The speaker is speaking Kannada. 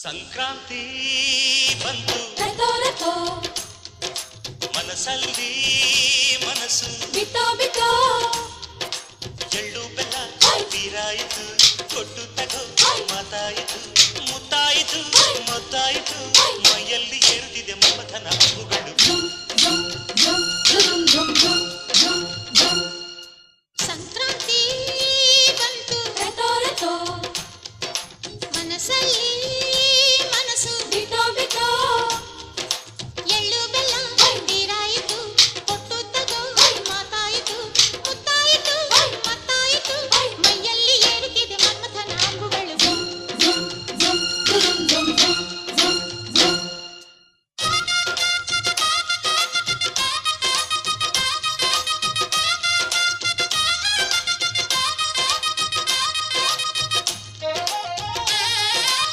ಸಂಕ್ರಾಂತಿ ಬಂತು ಮನಸ್ಸಲ್ಲಿ ಮನಸ್ಸು ಬಿಟ್ಟೋ ಬಿಟ್ಟೋ ಎಳ್ಳು ಬೆಲ್ಲ ತೀರಾಯಿತು ಕೊಟ್ಟು ತಗೋ ಮಾತಾಯಿತು ಮುತ್ತಾಯಿತು ಮುತ್ತಾಯಿತು ಮೈಯಲ್ಲಿ ಏರುತ್ತಿದೆ ಮಮಥನ ಹಬ್ಬುಗಳು ಸಂಕ್ರಾಂತಿ ಬಂತು ಮನಸ್ಸಲ್ಲಿ